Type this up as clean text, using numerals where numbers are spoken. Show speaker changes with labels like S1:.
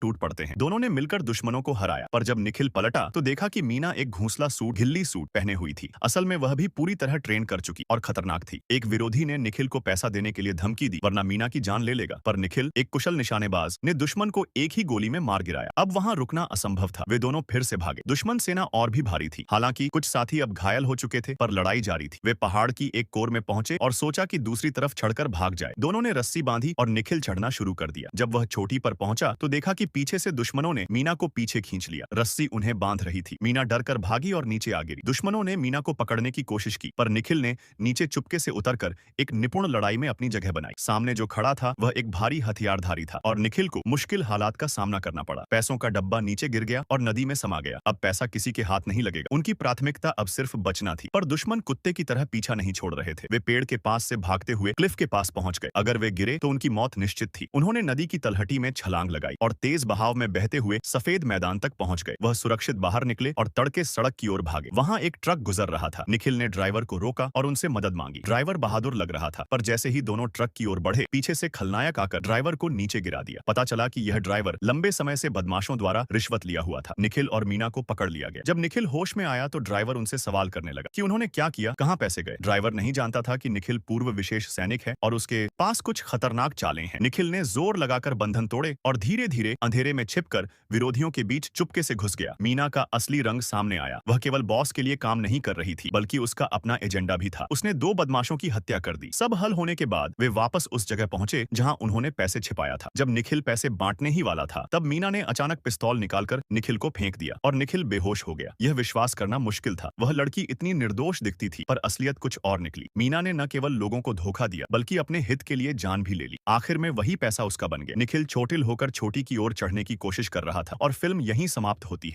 S1: टूट पड़ते हैं। दोनों ने मिलकर दुश्मनों को हराया, पर जब निखिल पलटा तो देखा कि मीना एक घूंसला सूट गिल्ली सूट पहने हुई थी। असल में वह भी पूरी तरह ट्रेन कर चुकी और खतरनाक थी। एक विरोधी ने निखिल को पैसा देने के लिए धमकी दी, वरना मीना की जान ले लेगा, पर निखिल एक कुशल निशानेबाज ने दुश्मन को एक ही गोली में मार गिराया। अब वहां रुकना असंभव था। वे दोनों फिर से भागे। दुश्मन सेना और भी भारी थी। हालांकि कुछ साथी अब घायल हो चुके थे, पर लड़ाई जारी थी। वे पहाड़ की एक कोर में पहुंचे और सोचा कि दूसरी तरफ चढ़कर भाग जाए। दोनों ने रस्सी बांधी और निखिल चढ़ना शुरू कर दिया। जब वह चोटी पर पहुंचा तो देखा कि पीछे से दुश्मनों ने मीना को पीछे खींच लिया। रस्सी उन्हें बांध रही थी। मीना डरकर भागी और नीचे आ गिरी। दुश्मनों ने मीना को पकड़ने की कोशिश की, पर निखिल ने नीचे चुपके से उतरकर एक निपुण लड़ाई में अपनी जगह बनाई। सामने जो खड़ा था वह एक भारी हथियारधारी था और निखिल को मुश्किल हालात का सामना करना पड़ा। पैसों का डब्बा नीचे गिर गया और नदी में समा गया। अब पैसा किसी के हाथ नहीं लगेगा। उनकी प्राथमिकता अब सिर्फ बचना थी, पर दुश्मन कुत्ते की तरह पीछा नहीं छोड़ रहे थे। वे पेड़ के पास से भागते हुए क्लिफ के पास पहुंच गए। अगर वे गिरे तो उनकी मौत निश्चित थी। उन्होंने नदी की तलहटी में छलांग लगाई और तेज बहाव में बहते हुए सफेद मैदान तक पहुंच गए। वह सुरक्षित बाहर निकले और तड़के सड़क की ओर भागे। वहां एक ट्रक गुजर रहा था। निखिल ने ड्राइवर को रोका और उनसे मदद मांगी। ड्राइवर बहादुर लग रहा था, पर जैसे ही दोनों ट्रक की ओर बढ़े, पीछे से खलनायक आकर ड्राइवर को नीचे गिरा दिया। पता चला कि यह ड्राइवर लंबे समय से बदमाशों द्वारा रिश्वत लिया हुआ था। निखिल और मीना को पकड़ लिया गया। जब निखिल होश में आया तो ड्राइवर उनसे सवाल करने लगा कि उन्होंने क्या किया, कहां पैसे गए। ड्राइवर नहीं जानता था कि निखिल पूर्व विशेष सैनिक है और उसके पास कुछ खतरनाक चालें हैं। निखिल ने जोर लगाकर बंधन तोड़े और धीरे धीरे अंधेरे में छिपकर विरोधियों के बीच चुपके से घुस गया। मीना का असली रंग सामने आया। वह केवल बॉस के लिए काम नहीं कर रही थी, बल्कि उसका अपना एजेंडा भी था। उसने 2 बदमाशों की हत्या कर दी। सब हल होने के बाद वे वापस उस जगह पहुंचे जहां उन्होंने पैसे छिपाया था। जब निखिल पैसे बांटने ही वाला था, तब मीना ने अचानक पिस्तौल निकालकर निखिल को फेंक दिया और निखिल बेहोश हो गया। यह विश्वास करना मुश्किल था। वह लड़की इतनी निर्दोष दिखती थी, पर असलियत कुछ और निकली। मीना ने न केवल लोगों को धोखा दिया, बल्कि अपने हित के लिए जान भी ले ली। आखिर में वही पैसा उसका बन गया। निखिल चोटिल होकर चोटी की ओर चढ़ने की कोशिश कर रहा था और फिल्म यहीं समाप्त होती है।